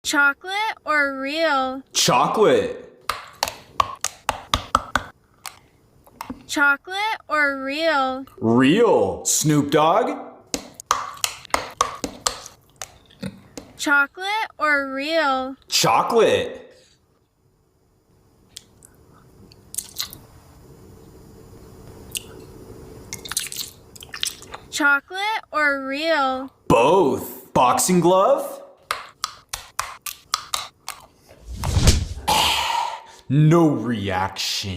Chocolate or real? Chocolate. Chocolate or real? Real. Snoop Dogg. Chocolate or real? Chocolate. Chocolate or real? Both. Boxing glove. No reaction.